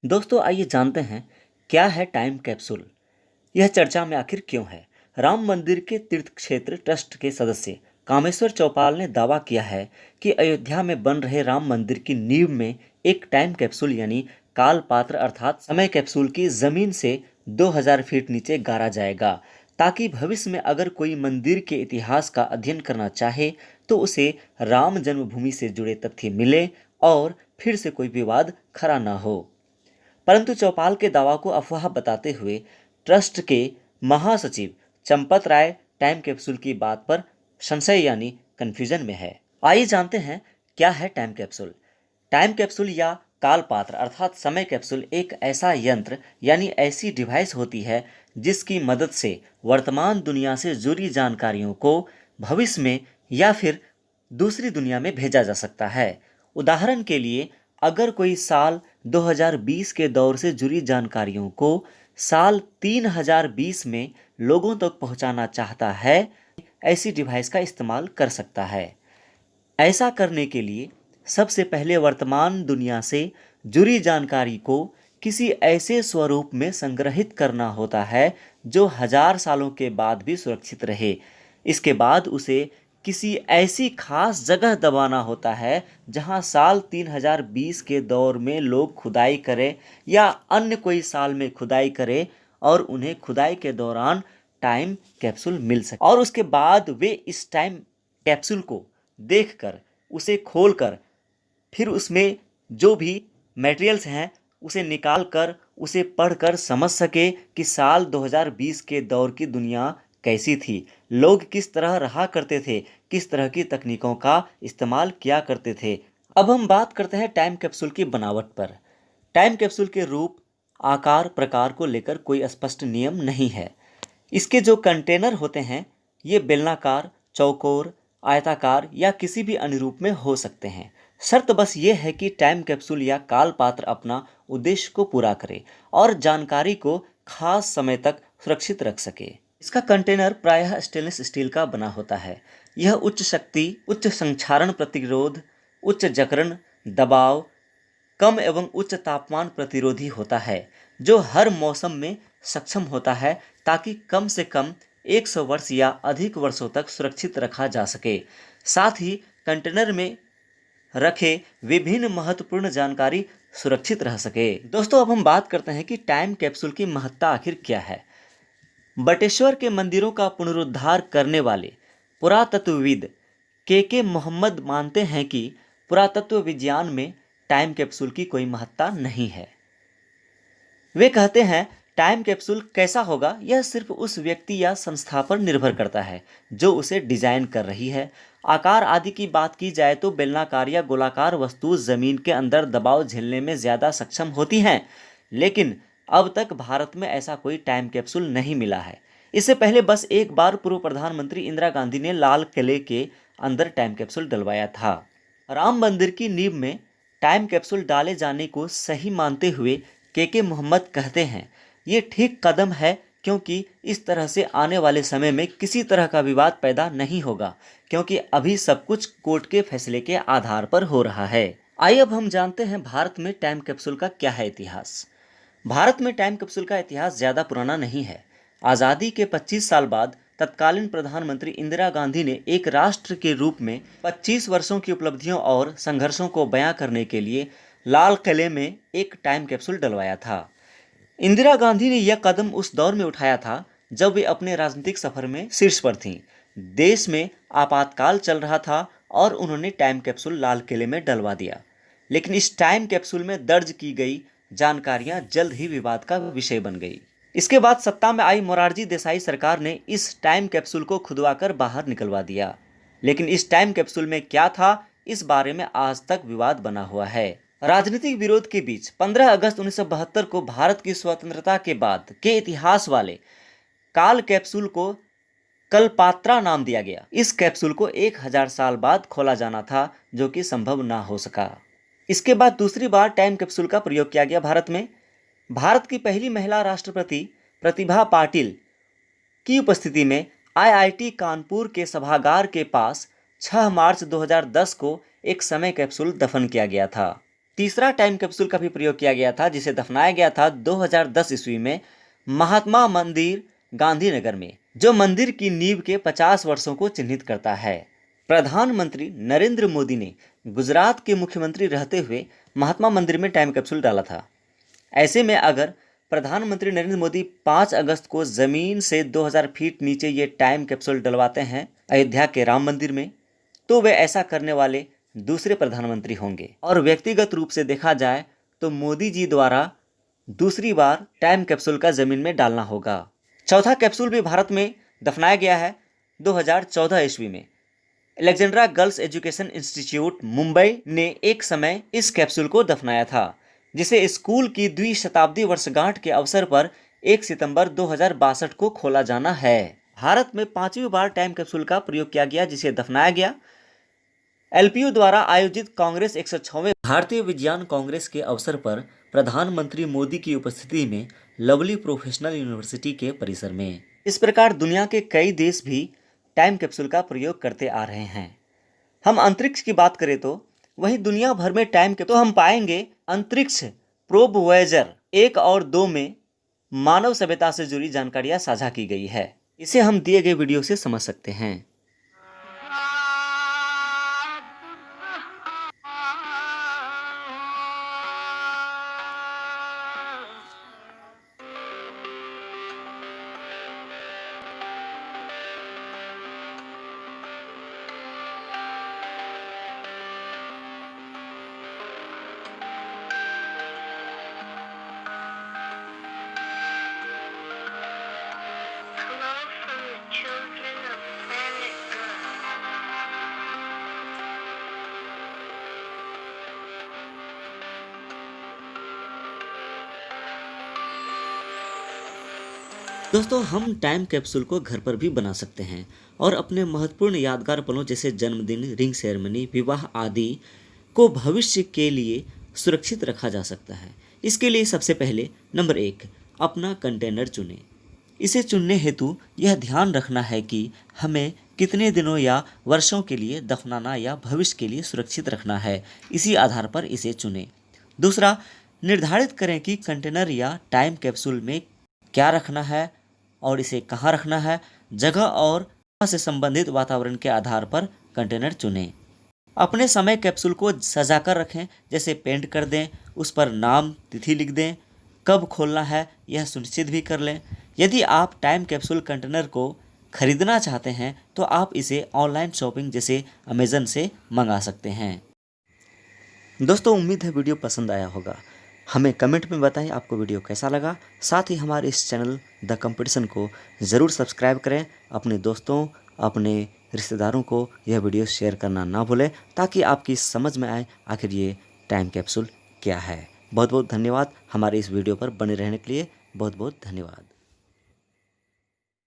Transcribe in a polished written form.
दोस्तों आइए जानते हैं क्या है टाइम कैप्सूल। यह चर्चा में आखिर क्यों है। राम मंदिर के तीर्थ क्षेत्र ट्रस्ट के सदस्य कामेश्वर चौपाल ने दावा किया है कि अयोध्या में बन रहे राम मंदिर की नींव में एक टाइम कैप्सूल यानी काल पात्र अर्थात समय कैप्सूल की जमीन से 2000 फीट नीचे गाड़ा जाएगा, ताकि भविष्य में अगर कोई मंदिर के इतिहास का अध्ययन करना चाहे तो उसे राम जन्मभूमि से जुड़े तथ्य मिले और फिर से कोई विवाद खड़ा न हो। परंतु चौपाल के दावा को अफवाह बताते हुए ट्रस्ट के महासचिव चंपत राय टाइम कैप्सूल की बात पर संशय यानी कंफ्यूजन में है। आइए जानते हैं क्या है टाइम कैप्सूल। टाइम कैप्सूल या कालपात्र अर्थात समय कैप्सूल एक ऐसा यंत्र यानी ऐसी डिवाइस होती है जिसकी मदद से वर्तमान दुनिया से जुड़ी जानकारियों को भविष्य में या फिर दूसरी दुनिया में भेजा जा सकता है। उदाहरण के लिए अगर कोई साल 2020 के दौर से जुड़ी जानकारियों को साल 3020 में लोगों तक पहुंचाना चाहता है, ऐसी डिवाइस का इस्तेमाल कर सकता है। ऐसा करने के लिए सबसे पहले वर्तमान दुनिया से जुड़ी जानकारी को किसी ऐसे स्वरूप में संग्रहित करना होता है जो 1000 सालों के बाद भी सुरक्षित रहे। इसके बाद उसे किसी ऐसी खास जगह दबाना होता है जहां साल 3020 के दौर में लोग खुदाई करें या अन्य कोई साल में खुदाई करें और उन्हें खुदाई के दौरान टाइम कैप्सूल मिल सके और उसके बाद वे इस टाइम कैप्सूल को देखकर उसे खोलकर फिर उसमें जो भी मटेरियल्स हैं उसे निकाल कर उसे पढ़कर समझ सके कि साल 2020 के दौर की दुनिया कैसी थी, लोग किस तरह रहा करते थे, किस तरह की तकनीकों का इस्तेमाल किया करते थे। अब हम बात करते हैं टाइम कैप्सूल की बनावट पर। टाइम कैप्सूल के रूप, आकार, प्रकार को लेकर कोई स्पष्ट नियम नहीं है। इसके जो कंटेनर होते हैं ये बेलनाकार, चौकोर, आयताकार या किसी भी अनुरूप में हो सकते हैं। शर्त बस ये है कि टाइम कैप्सूल या काल पात्र अपना उद्देश्य को पूरा करे और जानकारी को खास समय तक सुरक्षित रख सके। इसका कंटेनर प्रायः स्टेनलेस स्टील का बना होता है। यह उच्च शक्ति, उच्च संक्षारण प्रतिरोध, उच्च जकड़न, दबाव, कम एवं उच्च तापमान प्रतिरोधी होता है जो हर मौसम में सक्षम होता है ताकि कम से कम 100 वर्ष या अधिक वर्षों तक सुरक्षित रखा जा सके। साथ ही कंटेनर में रखे विभिन्न महत्वपूर्ण जानकारी सुरक्षित रह सके। दोस्तों अब हम बात करते हैं कि टाइम कैप्सूल की महत्ता आखिर क्या है। बटेश्वर के मंदिरों का पुनरुद्धार करने वाले पुरातत्वविद के मोहम्मद मानते हैं कि पुरातत्व विज्ञान में टाइम कैप्सूल की कोई महत्ता नहीं है। वे कहते हैं टाइम कैप्सूल कैसा होगा यह सिर्फ उस व्यक्ति या संस्था पर निर्भर करता है जो उसे डिजाइन कर रही है। आकार आदि की बात की जाए तो बेलनाकार या गोलाकार वस्तु जमीन के अंदर दबाव झेलने में ज्यादा सक्षम होती हैं, लेकिन अब तक भारत में ऐसा कोई टाइम कैप्सूल नहीं मिला है। इससे पहले बस एक बार पूर्व प्रधानमंत्री इंदिरा गांधी ने लाल किले के अंदर टाइम कैप्सूल डलवाया था। राम मंदिर की नींव में टाइम कैप्सूल डाले जाने को सही मानते हुए के मोहम्मद कहते हैं ये ठीक कदम है, क्योंकि इस तरह से आने वाले समय में किसी तरह का विवाद पैदा नहीं होगा, क्योंकि अभी सब कुछ कोर्ट के फैसले के आधार पर हो रहा है। आइए अब हम जानते हैं भारत में टाइम कैप्सूल का क्या है इतिहास। भारत में टाइम कैप्सूल का इतिहास ज़्यादा पुराना नहीं है। आज़ादी के 25 साल बाद तत्कालीन प्रधानमंत्री इंदिरा गांधी ने एक राष्ट्र के रूप में 25 वर्षों की उपलब्धियों और संघर्षों को बयां करने के लिए लाल किले में एक टाइम कैप्सूल डलवाया था। इंदिरा गांधी ने यह कदम उस दौर में उठाया था जब वे अपने राजनीतिक सफर में शीर्ष पर थीं। देश में आपातकाल चल रहा था और उन्होंने टाइम कैप्सूल लाल किले में डलवा दिया। लेकिन इस टाइम कैप्सूल में दर्ज की गई जानकारियां जल्द ही विवाद का विषय बन गई। इसके बाद सत्ता में आई मोरारजी देसाई सरकार ने इस टाइम कैप्सूल को खुदवाकर बाहर निकलवा दिया। लेकिन इस टाइम कैप्सूल में क्या था, इस बारे में आज तक विवाद बना हुआ है। राजनीतिक विरोध के बीच 15 अगस्त 1972 को भारत की स्वतंत्रता के बाद के इतिहास वाले काल कैप्सूल को कल्पात्रा नाम दिया गया। इस कैप्सूल को 1000 साल बाद खोला जाना था, जो कि संभव ना हो सका। इसके बाद दूसरी बार टाइम कैप्सूल का प्रयोग किया गया भारत में। भारत की पहली महिला राष्ट्रपति प्रतिभा पाटिल की उपस्थिति में आईआईटी कानपुर के सभागार के पास 6 मार्च 2010 को एक समय कैप्सूल दफन किया गया था। तीसरा टाइम कैप्सूल का भी प्रयोग किया गया था, जिसे दफनाया गया था 2010 ईस्वी में महात्मा मंदिर गांधीनगर में, जो मंदिर की नींव के 50 वर्षों को चिन्हित करता है। प्रधानमंत्री नरेंद्र मोदी ने गुजरात के मुख्यमंत्री रहते हुए महात्मा मंदिर में टाइम कैप्सूल डाला था। ऐसे में अगर प्रधानमंत्री नरेंद्र मोदी 5 अगस्त को जमीन से 2000 फीट नीचे ये टाइम कैप्सूल डलवाते हैं अयोध्या के राम मंदिर में, तो वे ऐसा करने वाले दूसरे प्रधानमंत्री होंगे। और व्यक्तिगत रूप से देखा जाए तो मोदी जी द्वारा दूसरी बार टाइम कैप्सूल का जमीन में डालना होगा। चौथा कैप्सूल भी भारत में दफनाया गया है 2014 ईस्वी में। Alexandra girls education institute Mumbai ने एक समय इस कैप्सूल को दफनाया था, जिसे स्कूल की द्विशताब्दी वर्षगांठ के अवसर पर 1 सितंबर 2062 को खोला जाना है। भारत में 5वीं बार टाइम कैप्सूल का प्रयोग किया गया, जिसे दफनाया गया एलपीयू द्वारा आयोजित कांग्रेस 106वें भारतीय विज्ञान कांग्रेस के अवसर पर प्रधानमंत्री मोदी की उपस्थिति में लवली प्रोफेशनल यूनिवर्सिटी के परिसर में। इस प्रकार दुनिया के कई देश भी टाइम कैप्सूल का प्रयोग करते आ रहे हैं। हम अंतरिक्ष की बात करें तो वही दुनिया भर में टाइम के तो हम पाएंगे अंतरिक्ष प्रोब वॉयेजर 1 और 2 में मानव सभ्यता से जुड़ी जानकारियां साझा की गई है। इसे हम दिए गए वीडियो से समझ सकते हैं। दोस्तों, हम टाइम कैप्सूल को घर पर भी बना सकते हैं और अपने महत्वपूर्ण यादगार पलों जैसे जन्मदिन, रिंग सेरेमनी, विवाह आदि को भविष्य के लिए सुरक्षित रखा जा सकता है। इसके लिए सबसे पहले नंबर 1, अपना कंटेनर चुनें। इसे चुनने हेतु यह ध्यान रखना है कि हमें कितने दिनों या वर्षों के लिए दफनाना या भविष्य के लिए सुरक्षित रखना है, इसी आधार पर इसे चुनें। दूसरा, निर्धारित करें कि कंटेनर या टाइम कैप्सूल में क्या रखना है और इसे कहाँ रखना है। जगह और से संबंधित वातावरण के आधार पर कंटेनर चुनें। अपने समय कैप्सूल को सजाकर रखें, जैसे पेंट कर दें, उस पर नाम, तिथि लिख दें, कब खोलना है यह सुनिश्चित भी कर लें। यदि आप टाइम कैप्सूल कंटेनर को खरीदना चाहते हैं तो आप इसे ऑनलाइन शॉपिंग जैसे अमेज़न से मंगा सकते हैं। दोस्तों, उम्मीद है वीडियो पसंद आया होगा। हमें कमेंट में बताएं आपको वीडियो कैसा लगा। साथ ही हमारे इस चैनल द कंपटीशन को ज़रूर सब्सक्राइब करें। अपने दोस्तों, अपने रिश्तेदारों को यह वीडियो शेयर करना ना भूलें, ताकि आपकी समझ में आए आखिर ये टाइम कैप्सूल क्या है। बहुत बहुत धन्यवाद हमारे इस वीडियो पर बने रहने के लिए। बहुत बहुत धन्यवाद।